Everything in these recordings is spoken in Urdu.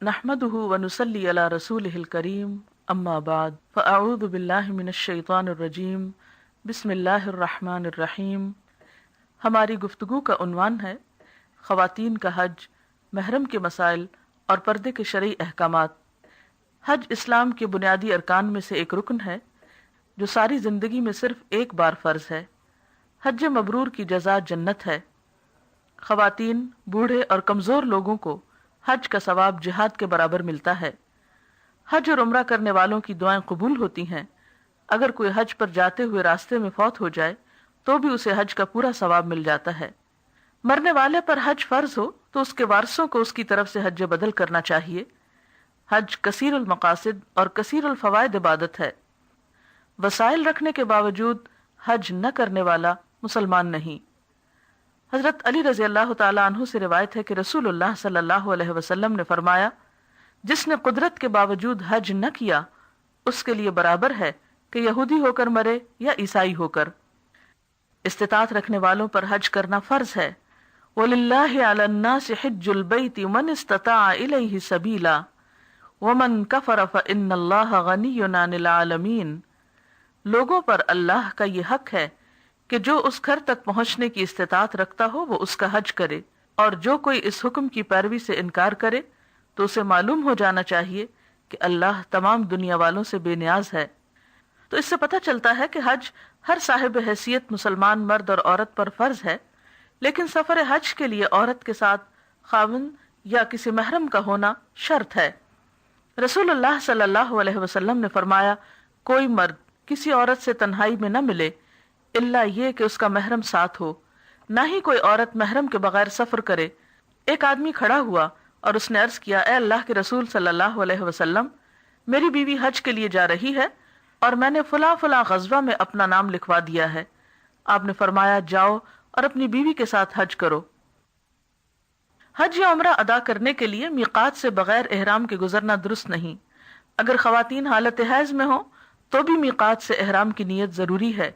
نحمده ونصلي على رسوله الكريم اما بعد فاعوذ باللہ من الشیطان الرجیم بسم اللہ الرحمن الرحیم۔ ہماری گفتگو کا عنوان ہے خواتین کا حج، محرم کے مسائل اور پردے کے شرعی احکامات۔ حج اسلام کے بنیادی ارکان میں سے ایک رکن ہے جو ساری زندگی میں صرف ایک بار فرض ہے۔ حج مبرور کی جزا جنت ہے۔ خواتین، بوڑھے اور کمزور لوگوں کو حج کا ثواب جہاد کے برابر ملتا ہے۔ حج اور عمرہ کرنے والوں کی دعائیں قبول ہوتی ہیں۔ اگر کوئی حج پر جاتے ہوئے راستے میں فوت ہو جائے تو بھی اسے حج کا پورا ثواب مل جاتا ہے۔ مرنے والے پر حج فرض ہو تو اس کے وارثوں کو اس کی طرف سے حج بدل کرنا چاہیے۔ حج کثیر المقاصد اور کثیر الفوائد عبادت ہے۔ وسائل رکھنے کے باوجود حج نہ کرنے والا مسلمان نہیں۔ حضرت علی رضی اللہ تعالیٰ عنہ سے روایت ہے کہ رسول اللہ صلی اللہ علیہ وسلم نے فرمایا، جس نے قدرت کے باوجود حج نہ کیا اس کے لیے برابر ہے کہ یہودی ہو کر مرے یا عیسائی ہو کر۔ استطاعت رکھنے والوں پر حج کرنا فرض ہے۔ وَلِلَّهِ عَلَى النَّاسِ حِجُّ الْبَيْتِ مَنِ اسْتَطَاعَ إِلَيْهِ سَبِيلًا وَمَنْ كَفَرَ فَإِنَّ اللَّهَ غَنِيٌّ عَنِ الْعَالَمِينَ۔ لوگوں پر اللہ کا یہ حق ہے کہ جو اس گھر تک پہنچنے کی استطاعت رکھتا ہو وہ اس کا حج کرے، اور جو کوئی اس حکم کی پیروی سے انکار کرے تو اسے معلوم ہو جانا چاہیے کہ اللہ تمام دنیا والوں سے بے نیاز ہے۔ تو اس سے پتہ چلتا ہے کہ حج ہر صاحب حیثیت مسلمان مرد اور عورت پر فرض ہے، لیکن سفر حج کے لیے عورت کے ساتھ خاوند یا کسی محرم کا ہونا شرط ہے۔ رسول اللہ صلی اللہ علیہ وسلم نے فرمایا، کوئی مرد کسی عورت سے تنہائی میں نہ ملے الا یہ کہ اس کا محرم ساتھ ہو، نہ ہی کوئی عورت محرم کے بغیر سفر کرے۔ ایک آدمی کھڑا ہوا اور اس نے عرض کیا، اے اللہ کے رسول صلی اللہ علیہ وسلم، میری بیوی حج کے لیے جا رہی ہے اور میں نے فلاں فلاں غزوہ میں اپنا نام لکھوا دیا ہے۔ آپ نے فرمایا، جاؤ اور اپنی بیوی کے ساتھ حج کرو۔ حج یا عمرہ ادا کرنے کے لیے میقات سے بغیر احرام کے گزرنا درست نہیں۔ اگر خواتین حالت حیض میں ہوں تو بھی میقات سے احرام کی نیت ضروری ہے۔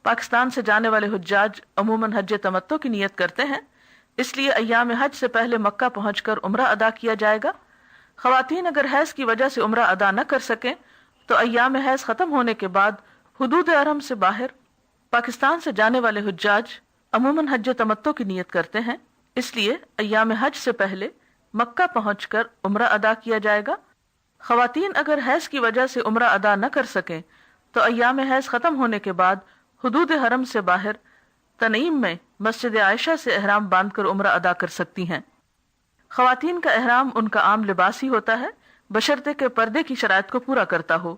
پاکستان سے جانے والے حجاج عموماً حج تمتع کی نیت کرتے ہیں، اس لیے ایام حج سے پہلے مکہ پہنچ کر عمرہ ادا کیا جائے گا۔ خواتین اگر حیض کی وجہ سے عمرہ ادا نہ کر سکیں تو ایام حیض ختم ہونے کے بعد حدود حرم سے باہر پاکستان سے جانے والے حجاج عموماً حج تمتع کی نیت کرتے ہیں، اس لیے ایام حج سے پہلے مکہ پہنچ کر عمرہ ادا کیا جائے گا۔ خواتین اگر حیض کی وجہ سے عمرہ ادا نہ کر سکیں تو ایام حیض ختم ہونے کے بعد حدود حرم سے باہر تنعیم میں مسجد عائشہ سے احرام باندھ کر عمرہ ادا کر سکتی ہیں۔ خواتین کا احرام ان کا عام لباس ہی ہوتا ہے، بشرطے کہ پردے کی شرائط کو پورا کرتا ہو۔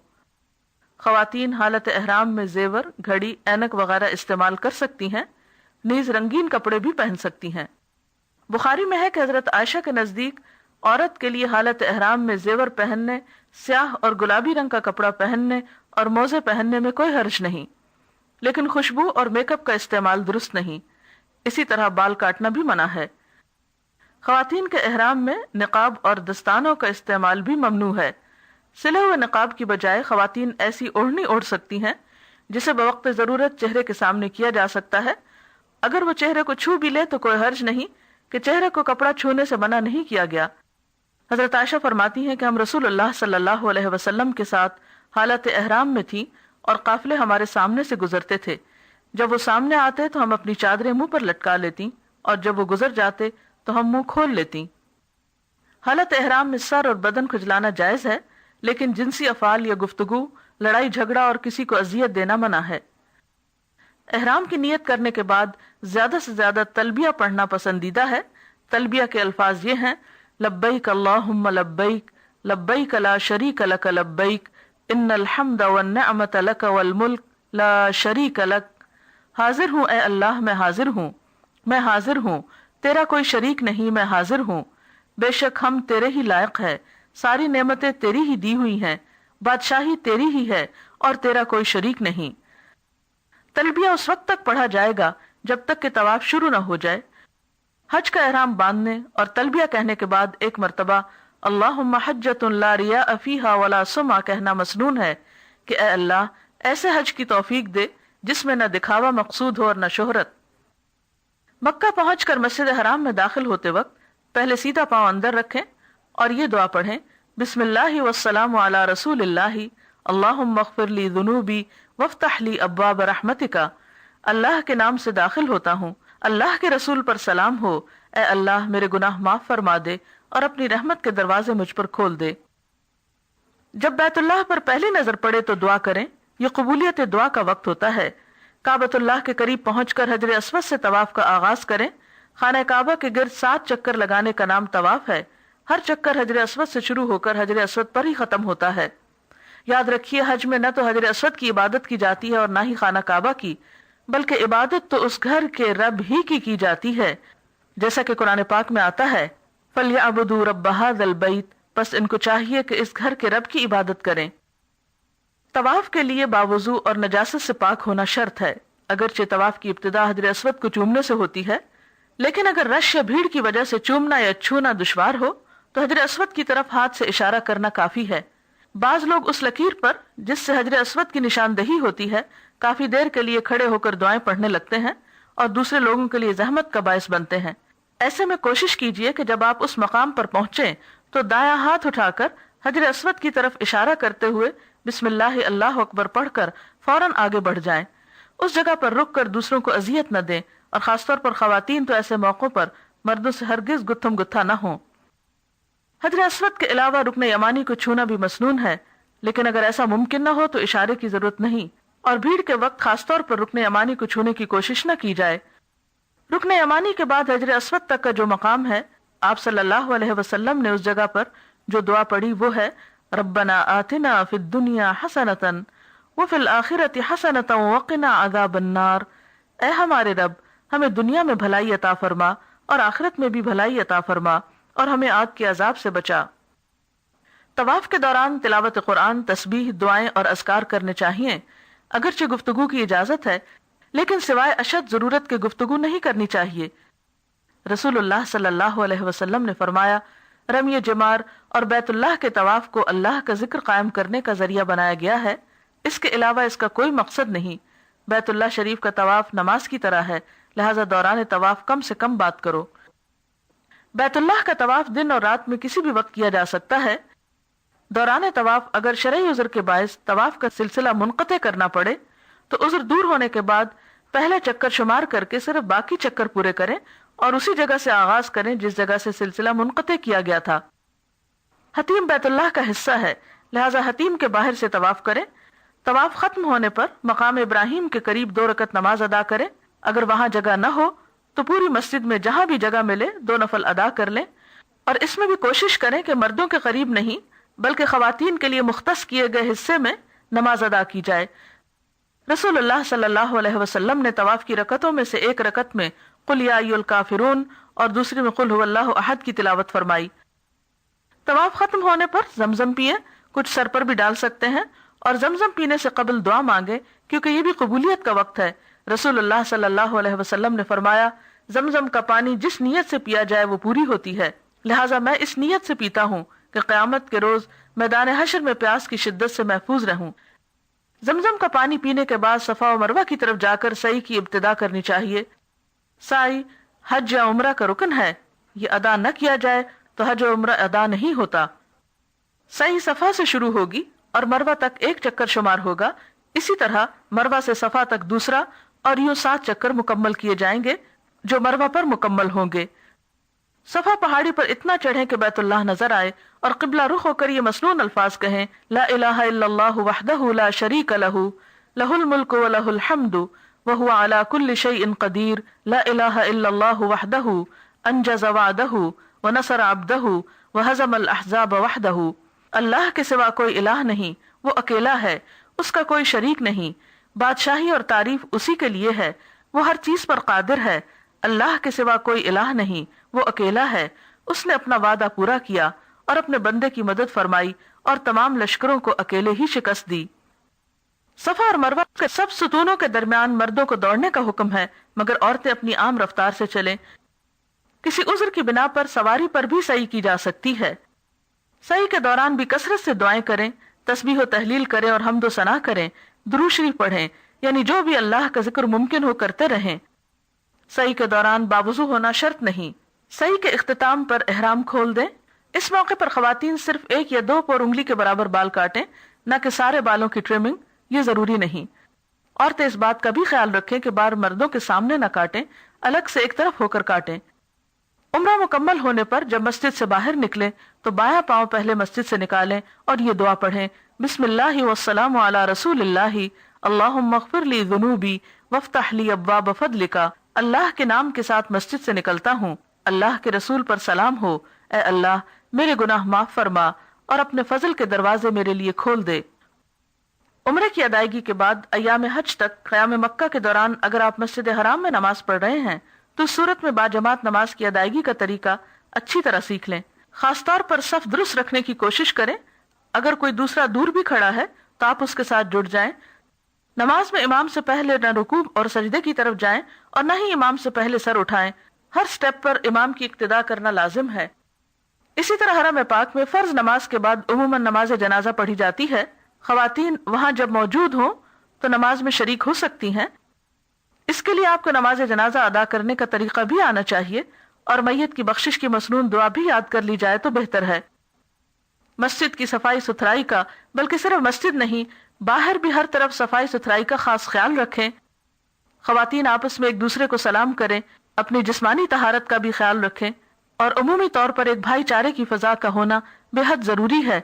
خواتین حالت احرام میں زیور، گھڑی، اینک وغیرہ استعمال کر سکتی ہیں، نیز رنگین کپڑے بھی پہن سکتی ہیں۔ بخاری میں ہے کہ حضرت عائشہ کے نزدیک عورت کے لیے حالت احرام میں زیور پہننے، سیاہ اور گلابی رنگ کا کپڑا پہننے اور موزے پہننے میں کوئی حرج نہیں، لیکن خوشبو اور میک اپ کا استعمال درست نہیں۔ اسی طرح بال کاٹنا بھی منع ہے۔ خواتین کے احرام میں نقاب اور دستانوں کا استعمال بھی ممنوع ہے۔ سلے ہوئے نقاب کی بجائے خواتین ایسی اوڑھنی اوڑھ سکتی ہیں جسے بوقت ضرورت چہرے کے سامنے کیا جا سکتا ہے۔ اگر وہ چہرے کو چھو بھی لے تو کوئی حرج نہیں کہ چہرے کو کپڑا چھونے سے منع نہیں کیا گیا۔ حضرت عائشہ فرماتی ہیں کہ ہم رسول اللہ صلی اللہ علیہ وسلم کے ساتھ حالت احرام میں تھی اور قافلے ہمارے سامنے سے گزرتے تھے۔ جب وہ سامنے آتے تو ہم اپنی چادریں منہ پر لٹکا لیتی اور جب وہ گزر جاتے تو ہم منہ کھول لیتی۔ حالت احرام میں سر اور بدن کھجلانا جائز ہے، لیکن جنسی افعال یا گفتگو، لڑائی جھگڑا اور کسی کو اذیت دینا منع ہے۔ احرام کی نیت کرنے کے بعد زیادہ سے زیادہ تلبیہ پڑھنا پسندیدہ ہے۔ تلبیہ کے الفاظ یہ ہیں، لبیک اللہم لبیک، لبیک لا شریک لک لبیک، ان الحمد والنعمت لک والملک لا شریک لک۔ حاضر ہوں اے اللہ، میں حاضر ہوں، میں حاضر ہوں، تیرا کوئی شریک نہیں، میں حاضر ہوں، بے شک ہم تیرے ہی لائق ہے، ساری نعمتیں تیری ہی دی ہوئی ہیں، بادشاہی تیری ہی ہے اور تیرا کوئی شریک نہیں۔ تلبیہ اس وقت تک پڑھا جائے گا جب تک کہ طواف شروع نہ ہو جائے۔ حج کا احرام باندھنے اور تلبیہ کہنے کے بعد ایک مرتبہ اللہم حجۃ لا ریاء فیہا ولا سمعہ کہنا مسنون ہے کہ اے اللہ ایسے حج کی توفیق دے جس میں نہ دکھاوا مقصود ہو اور نہ شہرت۔ مکہ پہنچ کر مسجد حرام میں داخل ہوتے وقت پہلے سیدھا پاؤں اندر رکھیں اور یہ دعا پڑھیں، بسم اللہ والسلام علی رسول اللہ، اللہم اغفر لی ذنوبی وافتح لی ابواب رحمتک، اللہ کے نام سے داخل ہوتا ہوں، اللہ کے رسول پر سلام ہو، اے اللہ میرے گناہ معاف فرما دے اور اپنی رحمت کے دروازے مجھ پر کھول دے۔ جب بیت اللہ پر پہلی نظر پڑے تو دعا کریں، یہ قبولیت دعا کا وقت ہوتا ہے۔ کعبۃ اللہ کے قریب پہنچ کر حجر اسود سے طواف کا آغاز کریں۔ خانہ کعبہ کے گرد 7 چکر لگانے کا نام طواف ہے۔ ہر چکر حجر اسود سے شروع ہو کر حجر اسود پر ہی ختم ہوتا ہے۔ یاد رکھیے، حج میں نہ تو حجر اسود کی عبادت کی جاتی ہے اور نہ ہی خانہ کعبہ کی، بلکہ عبادت تو اس گھر کے رب ہی کی جاتی ہے، جیسا کہ قرآن پاک میں آتا ہے، فَلْيَعْبُدُوا رَبَّ هَذَا الْبَيْتِ، بس ان کو چاہیے کہ اس گھر کے رب کی عبادت کریں۔ طواف کے لیے باوضو اور نجاست سے پاک ہونا شرط ہے۔ اگرچہ طواف کی ابتدا حجر اسود کو چومنے سے ہوتی ہے، لیکن اگر رش یا بھیڑ کی وجہ سے چومنا یا چھونا دشوار ہو تو حجر اسود کی طرف ہاتھ سے اشارہ کرنا کافی ہے۔ بعض لوگ اس لکیر پر جس سے حجر اسود کی نشاندہی ہوتی ہے کافی دیر کے لیے کھڑے ہو کر دعائیں پڑھنے لگتے ہیں اور دوسرے لوگوں کے لیے زحمت کا باعث بنتے ہیں۔ ایسے میں کوشش کیجئے کہ جب آپ اس مقام پر پہنچیں تو دایاں ہاتھ اٹھا کر حجر اسود کی طرف اشارہ کرتے ہوئے بسم اللہ اللہ اکبر پڑھ کر فوراً آگے بڑھ جائیں۔ اس جگہ پر رک کر دوسروں کو اذیت نہ دیں، اور خاص طور پر خواتین تو ایسے موقعوں پر مردوں سے ہرگز گتھم گتھا نہ ہوں۔ حجر اسود کے علاوہ رکن یمانی کو چھونا بھی مسنون ہے، لیکن اگر ایسا ممکن نہ ہو تو اشارے کی ضرورت نہیں، اور بھیڑ کے وقت خاص طور پر رکن یمانی کو چھونے کی کوشش نہ کی جائے۔ رکن یمانی کے بعد حجر اسود تک کا جو مقام ہے، آپ صلی اللہ علیہ وسلم نے اس جگہ پر جو دعا پڑھی وہ ہے، ربنا آتنا فی الدنیا حسنۃ وفی الآخرۃ حسنۃ وقنا عذاب النار، اے ہمارے رب ہمیں دنیا میں بھلائی عطا فرما اور آخرت میں بھی بھلائی عطا فرما اور ہمیں آگ کے عذاب سے بچا۔ طواف کے دوران تلاوت قرآن، تسبیح، دعائیں اور اذکار کرنے چاہیے۔ اگرچہ گفتگو کی اجازت ہے، لیکن سوائے اشد ضرورت کے گفتگو نہیں کرنی چاہیے۔ رسول اللہ صلی اللہ علیہ وسلم نے فرمایا، رمی جمار اور بیت اللہ کے طواف کو اللہ کا ذکر قائم کرنے کا ذریعہ بنایا گیا ہے، اس کے علاوہ اس کا کوئی مقصد نہیں۔ بیت اللہ شریف کا طواف نماز کی طرح ہے، لہذا دوران طواف کم سے کم بات کرو۔ بیت اللہ کا طواف دن اور رات میں کسی بھی وقت کیا جا سکتا ہے۔ دوران طواف اگر شرعی عذر کے باعث طواف کا سلسلہ منقطع کرنا پڑے تو عذر دور ہونے کے بعد پہلے چکر شمار کر کے صرف باقی چکر پورے کریں اور اسی جگہ سے آغاز کریں جس جگہ سے سلسلہ منقطع کیا گیا تھا۔ حتیم بیت اللہ کا حصہ ہے، لہذا حتیم کے باہر سے طواف کریں۔ طواف ختم ہونے پر مقام ابراہیم کے قریب 2 رکعت نماز ادا کریں۔ اگر وہاں جگہ نہ ہو تو پوری مسجد میں جہاں بھی جگہ ملے 2 نفل ادا کر لیں، اور اس میں بھی کوشش کریں کہ مردوں کے قریب نہیں بلکہ خواتین کے لیے مختص کیے گئے حصے میں نماز ادا کی جائے۔ رسول اللہ صلی اللہ علیہ وسلم نے طواف کی رکعتوں میں سے ایک رکعت میں قل یا ایھا الکافرون اور دوسری میں قل ھو اللہ احد کی تلاوت فرمائی۔ طواف ختم ہونے پر زمزم پیے، کچھ سر پر بھی ڈال سکتے ہیں، اور زمزم پینے سے قبل دعا مانگے کیونکہ یہ بھی قبولیت کا وقت ہے۔ رسول اللہ صلی اللہ علیہ وسلم نے فرمایا، زمزم کا پانی جس نیت سے پیا جائے وہ پوری ہوتی ہے، لہٰذا میں اس نیت سے پیتا ہوں کہ قیامت کے روز میدان حشر میں پیاس کی شدت سے محفوظ رہوں۔ زمزم کا پانی پینے کے بعد صفا و مروہ کی طرف جا کر سعی کی ابتدا کرنی چاہیے۔ سعی حج یا عمرہ کا رکن ہے، یہ ادا نہ کیا جائے تو حج و عمرہ ادا نہیں ہوتا۔ سعی صفا سے شروع ہوگی اور مروہ تک 1 چکر شمار ہوگا، اسی طرح مروہ سے صفا تک دوسرا، اور یوں 7 چکر مکمل کیے جائیں گے جو مروہ پر مکمل ہوں گے۔ صفا پہاڑی پر اتنا چڑھیں کہ بیت اللہ نظر آئے اور قبلہ رخ ہو کر یہ مسنون الفاظ کہیں، لا الہ الا اللہ وحدہ لا شریک لہ لہ الملک ولہ الحمد وہو علی کل شیء قدیر، لا الہ الا اللہ وحدہ انجز وعدہ ونصر عبدہ وہزم الاحزاب وحدہ۔ اللہ کے سوا کوئی الہ نہیں، وہ اکیلا ہے، اس کا کوئی شریک نہیں، بادشاہی اور تعریف اسی کے لیے ہے، وہ ہر چیز پر قادر ہے۔ اللہ کے سوا کوئی الہ نہیں، وہ اکیلا ہے، اس نے اپنا وعدہ پورا کیا اور اپنے بندے کی مدد فرمائی اور تمام لشکروں کو اکیلے ہی شکست دی۔ صفا اور مروہ کے سب ستونوں کے درمیان مردوں کو دوڑنے کا حکم ہے، مگر عورتیں اپنی عام رفتار سے چلیں۔ کسی عذر کی بنا پر سواری پر بھی سعی کی جا سکتی ہے۔ سعی کے دوران بھی کثرت سے دعائیں کریں، تسبیح و تحلیل کریں اور حمد و ثنا کریں، درود شریف پڑھیں، یعنی جو بھی اللہ کا ذکر ممکن ہو کرتے رہیں۔ سعی کے دوران باوضو ہونا شرط نہیں۔ سعی کے اختتام پر احرام کھول دیں۔ اس موقع پر خواتین صرف 1 یا 2 پور انگلی کے برابر بال کاٹیں، نہ کہ سارے بالوں کی ٹریمنگ، یہ ضروری نہیں۔ عورتیں اس بات کا بھی خیال رکھیں کہ بال مردوں کے سامنے نہ کاٹیں، الگ سے ایک طرف ہو کر کاٹیں۔ عمرہ مکمل ہونے پر جب مسجد سے باہر نکلیں تو بایاں پاؤں پہلے مسجد سے نکالیں اور یہ دعا پڑھیں، بسم اللہ والسلام علی رسول اللہ، اللہم اغفر لی ذنوبی وافتح لی ابواب فضلک۔ اللہ کے نام کے ساتھ مسجد سے نکلتا ہوں، اللہ کے رسول پر سلام ہو، اے اللہ میرے گناہ معاف فرما اور اپنے فضل کے دروازے میرے لیے کھول دے۔ عمرے کی ادائیگی کے بعد ایام حج تک قیام مکہ کے دوران اگر آپ مسجد حرام میں نماز پڑھ رہے ہیں تو اس صورت میں باجماعت نماز کی ادائیگی کا طریقہ اچھی طرح سیکھ لیں۔ خاص طور پر صف درست رکھنے کی کوشش کریں، اگر کوئی دوسرا دور بھی کھڑا ہے تو آپ اس کے ساتھ جڑ جائیں۔ نماز میں امام سے پہلے نہ رکوع اور سجدے کی طرف جائیں اور نہ ہی امام سے پہلے سر اٹھائیں، ہر سٹیپ پر امام کی اقتداء کرنا لازم ہے۔ اسی طرح حرم پاک میں فرض نماز کے بعد عموماً نماز جنازہ پڑھی جاتی ہے۔ خواتین وہاں جب موجود ہوں تو نماز میں شریک ہو سکتی ہیں۔ اس کے لیے آپ کو نماز جنازہ ادا کرنے کا طریقہ بھی آنا چاہیے اور میت کی بخشش کی مسنون دعا بھی یاد کر لی جائے تو بہتر ہے۔ مسجد کی صفائی ستھرائی کا، بلکہ صرف مسجد نہیں باہر بھی ہر طرف صفائی ستھرائی کا خاص خیال رکھیں۔ خواتین آپس میں ایک دوسرے کو سلام کریں، اپنی جسمانی طہارت کا بھی خیال رکھیں اور عمومی طور پر ایک بھائی چارے کی فضا کا ہونا بے حد ضروری ہے۔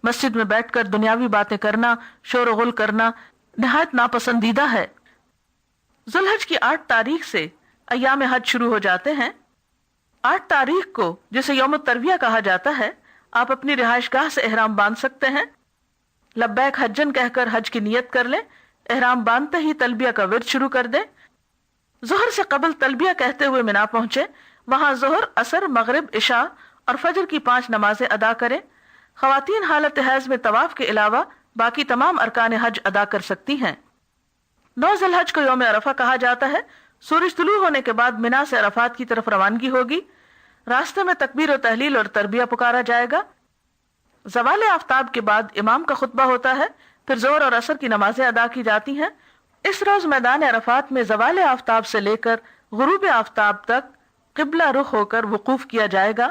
مسجد میں بیٹھ کر دنیاوی باتیں کرنا، شور و غل کرنا نہایت ناپسندیدہ ہے۔ ذوالحج کی 8 تاریخ سے ایام حج شروع ہو جاتے ہیں۔ 8 تاریخ کو جسے یوم الترویہ کہا جاتا ہے، آپ اپنی رہائش گاہ سے احرام باندھ سکتے ہیں۔ لبیک حجن کہہ کر حج کی نیت کر لیں، احرام باندھتے ہی تلبیہ کا ورد شروع کر دیں۔ ظہر سے قبل تلبیہ کہتے ہوئے منا پہنچے، وہاں ظہر، عصر، مغرب، عشاء اور فجر کی 5 نمازیں ادا کریں۔ خواتین حالت حیض میں طواف کے علاوہ باقی تمام ارکان حج ادا کر سکتی ہیں۔ 9 ذی الحج کو یوم عرفہ کہا جاتا ہے۔ سورج طلوع ہونے کے بعد منا سے عرفات کی طرف روانگی ہوگی۔ راستے میں تکبیر و تحلیل اور تربیہ پکارا جائے گا۔ زوال آفتاب کے بعد امام کا خطبہ ہوتا ہے، پھر ظہر اور عصر کی نمازیں ادا کی جاتی ہیں۔ اس روز میدان عرفات میں زوال آفتاب سے لے کر غروب آفتاب تک قبلہ رخ ہو کر وقوف کیا جائے گا۔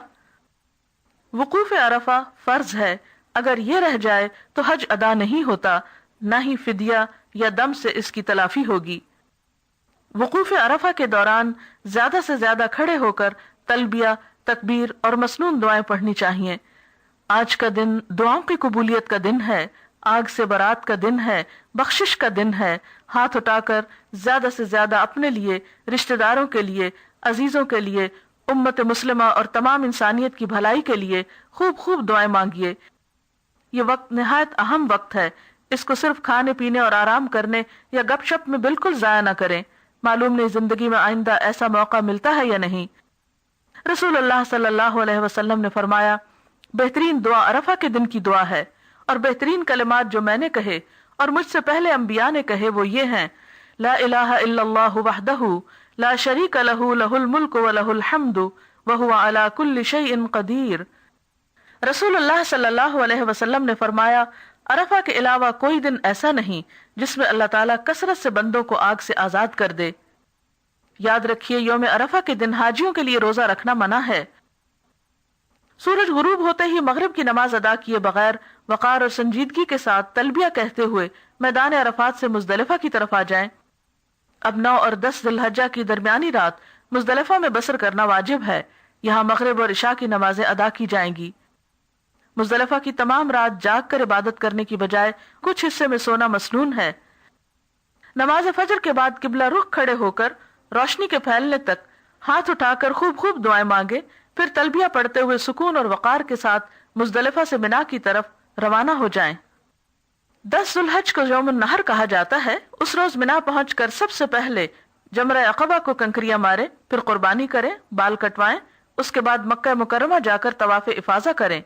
وقوف عرفہ فرض ہے، اگر یہ رہ جائے تو حج ادا نہیں ہوتا، نہ ہی فدیہ یا دم سے اس کی تلافی ہوگی۔ وقوف عرفہ کے دوران زیادہ سے زیادہ کھڑے ہو کر تلبیہ، تکبیر اور مسنون دعائیں پڑھنی چاہیے۔ آج کا دن دعاؤں کی قبولیت کا دن ہے، آگ سے برات کا دن ہے، بخشش کا دن ہے۔ ہاتھ اٹھا کر زیادہ سے زیادہ اپنے لیے، رشتہ داروں کے لیے، عزیزوں کے لیے، امت مسلمہ اور تمام انسانیت کی بھلائی کے لیے خوب خوب دعائیں مانگیے۔ یہ وقت نہایت اہم وقت ہے، اس کو صرف کھانے پینے اور آرام کرنے یا گپ شپ میں بالکل ضائع نہ کریں۔ معلوم نہیں زندگی میں آئندہ ایسا موقع ملتا ہے یا نہیں۔ رسول اللہ صلی اللہ علیہ وسلم نے فرمایا، بہترین دعا عرفہ کے دن کی دعا ہے، اور بہترین کلمات جو میں نے کہے اور مجھ سے پہلے انبیاء نے کہے وہ یہ ہیں، لا الہ الا اللہ وحدہ لا شریک لہ لہ الملک ولہ الحمد وہو علی کل شیء قدیر۔ رسول اللہ صلی اللہ علیہ وسلم نے فرمایا، عرفہ کے علاوہ کوئی دن ایسا نہیں جس میں اللہ تعالیٰ کثرت سے بندوں کو آگ سے آزاد کر دے۔ یاد رکھیے یوم عرفہ کے دن حاجیوں کے لیے روزہ رکھنا منع ہے۔ سورج غروب ہوتے ہی مغرب کی نماز ادا کیے بغیر وقار اور سنجیدگی کے ساتھ تلبیہ کہتے ہوئے میدان عرفات سے مزدلفہ کی طرف آ جائیں۔ اب 9 اور 10 ذی الحجہ کی درمیانی رات مزدلفہ میں بسر کرنا واجب ہے، یہاں مغرب اور عشاء کی نمازیں ادا کی جائیں گی۔ مزدلفہ کی تمام رات جاگ کر عبادت کرنے کی بجائے کچھ حصے میں سونا مسنون ہے۔ نماز فجر کے بعد قبلہ رخ کھڑے ہو کر روشنی کے پھیلنے تک ہاتھ اٹھا کر خوب خوب دعائیں مانگے، پھر تلبیہ پڑھتے ہوئے سکون اور وقار کے ساتھ مزدلفہ سے منا کی طرف روانہ ہو جائیں۔ 10 ذی الحج کو یوم النحر کہا جاتا ہے۔ اس روز منا پہنچ کر سب سے پہلے جمرہ عقبہ کو کنکریاں مارے، پھر قربانی کریں، بال کٹوائیں، اس کے بعد مکہ مکرمہ جا کر طواف افاضہ کریں۔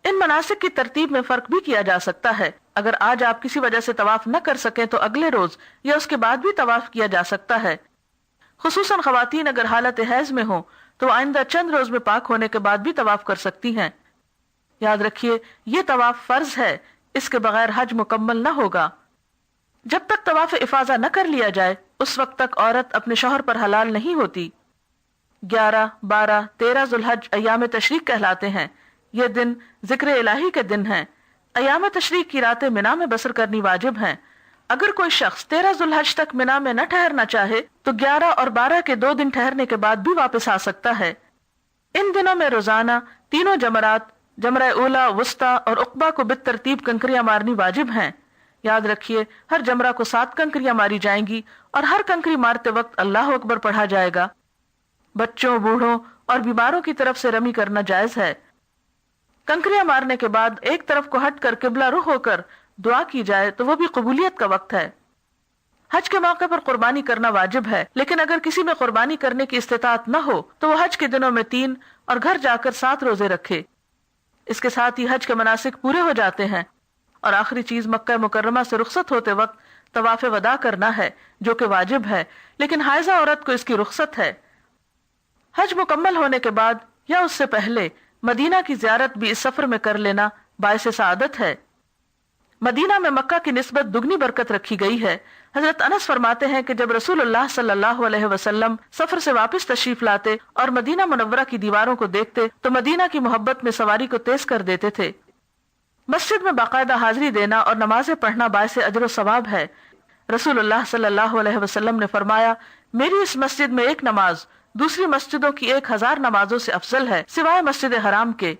ان مناسک کی ترتیب میں فرق بھی کیا جا سکتا ہے، اگر آج آپ کسی وجہ سے طواف نہ کر سکیں تو اگلے روز یا اس کے بعد بھی طواف کیا جا سکتا ہے۔ خصوصاً خواتین اگر حالت حیض میں ہوں تو آئندہ چند روز میں پاک ہونے کے بعد بھی طواف کر سکتی ہیں۔ یاد رکھیے یہ طواف فرض ہے، اس کے بغیر حج مکمل نہ ہوگا۔ جب تک طواف افاضہ نہ کر لیا جائے اس وقت تک عورت اپنے شوہر پر حلال نہیں ہوتی۔ 11, 12, 13 ذوالحج ایام تشریق کہلاتے ہیں۔ یہ دن ذکر الہی کے دن ہیں۔ ایام تشریق کی راتیں منا میں بسر کرنی واجب ہیں۔ اگر کوئی شخص 13 ذوالحج تک منا میں نہ ٹھہرنا چاہے تو 11 اور 12 کے 2 دن ٹھہرنے کے بعد بھی واپس آ سکتا ہے۔ ان دنوں میں روزانہ تینوں جمرات، جمرہ اولا، وسطی اور عقبہ کو بالترتیب کنکریاں مارنی واجب ہیں۔ یاد رکھیے ہر جمرہ کو 7 کنکریاں ماری جائیں گی اور ہر کنکری مارتے وقت اللہ اکبر پڑھا جائے گا۔ بچوں، بوڑھوں اور بیماروں کی طرف سے رمی کرنا جائز ہے۔ کنکریاں مارنے کے بعد ایک طرف کو ہٹ کر قبلہ رخ ہو کر دعا کی جائے تو وہ بھی قبولیت کا وقت ہے۔ حج کے موقع پر قربانی کرنا واجب ہے، لیکن اگر کسی میں قربانی کرنے کی استطاعت نہ ہو تو وہ حج کے دنوں میں 3 اور گھر جا کر 7 روزے رکھے۔ اس کے ساتھ ہی حج کے مناسک پورے ہو جاتے ہیں۔ اور آخری چیز مکہ مکرمہ سے رخصت ہوتے وقت طواف وداع کرنا ہے، جو کہ واجب ہے، لیکن حائضہ عورت کو اس کی رخصت ہے۔ حج مکمل ہونے کے بعد یا اس سے پہلے مدینہ کی زیارت بھی اس سفر میں کر لینا باعث سعادت ہے۔ مدینہ میں مکہ کی نسبت دگنی برکت رکھی گئی ہے۔ حضرت انس فرماتے ہیں کہ جب رسول اللہ صلی اللہ علیہ وسلم سفر سے واپس تشریف لاتے اور مدینہ منورہ کی دیواروں کو دیکھتے تو مدینہ کی محبت میں سواری کو تیز کر دیتے تھے۔ مسجد میں باقاعدہ حاضری دینا اور نمازیں پڑھنا باعث اجر و ثواب ہے۔ رسول اللہ صلی اللہ علیہ وسلم نے فرمایا، میری اس مسجد میں ایک نماز دوسری مسجدوں کی 1000 نمازوں سے افضل ہے، سوائے مسجد حرام کے۔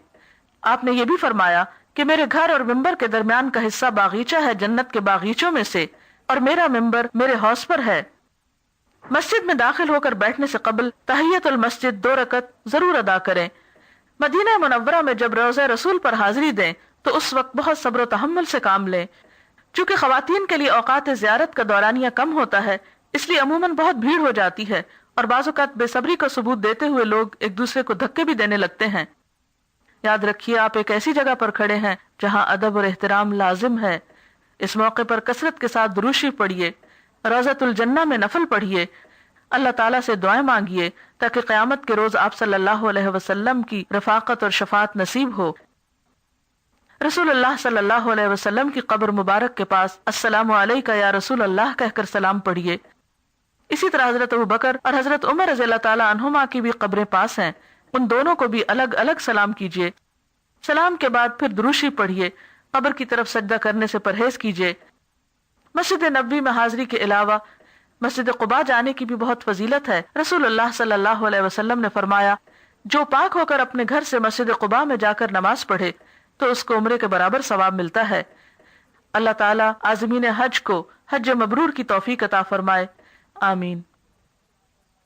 آپ نے یہ بھی فرمایا کہ میرے گھر اور ممبر کے درمیان کا حصہ باغیچہ ہے جنت کے باغیچوں میں سے، اور میرا ممبر میرے حوض پر ہے۔ مسجد میں داخل ہو کر بیٹھنے سے قبل تحیت المسجد 2 رکعت ضرور ادا کریں۔ مدینہ منورہ میں جب روضہ رسول پر حاضری دیں تو اس وقت بہت صبر و تحمل سے کام لیں۔ چونکہ خواتین کے لیے اوقات زیارت کا دورانیہ کم ہوتا ہے، اس لیے عموماً بہت بھیڑ ہو جاتی ہے اور بعض اوقات بے صبری کا ثبوت دیتے ہوئے لوگ ایک دوسرے کو دھکے بھی دینے لگتے ہیں۔ یاد رکھیے آپ ایک ایسی جگہ پر کھڑے ہیں جہاں ادب اور احترام لازم ہے۔ اس موقع پر کثرت کے ساتھ درود شریف پڑھیے، روضۃ الجنہ میں نفل پڑھیے، اللہ تعالیٰ سے دعائیں مانگیے تاکہ قیامت کے روز آپ صلی اللہ علیہ وسلم کی رفاقت اور شفاعت نصیب ہو۔ رسول اللہ صلی اللہ علیہ وسلم کی قبر مبارک کے پاس السلام علیکہ یا رسول اللہ کہہ کر سلام پڑھیے۔ اسی طرح حضرت ابوبکر اور حضرت عمر رضی اللہ تعالیٰ عنہما کی بھی قبریں پاس ہیں، ان دونوں کو بھی الگ الگ سلام کیجیے۔ سلام کے بعد پھر درود شریف پڑھیے، قبر کی طرف سجدہ کرنے سے پرہیز کیجیے۔ مسجد نبوی میں حاضری کے علاوہ مسجد قباء جانے کی بھی بہت فضیلت ہے۔ رسول اللہ صلی اللہ علیہ وسلم نے فرمایا، جو پاک ہو کر اپنے گھر سے مسجد قباء میں جا کر نماز پڑھے تو اس کو عمرے کے برابر ثواب ملتا ہے۔ اللہ تعالیٰ عازمین حج کو حج مبرور کی توفیق عطا فرمائے، آمین۔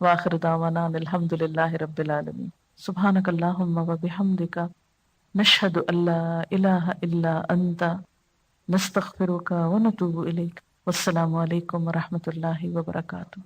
وآخر دعوانا الحمد للہ رب العالمین۔ سبحانک اللہم وبحمدک، نشہد ان لا الہ الا انت، نستغفرک ونتوب الیک۔ والسلام علیکم ورحمۃ اللہ وبرکاتہ۔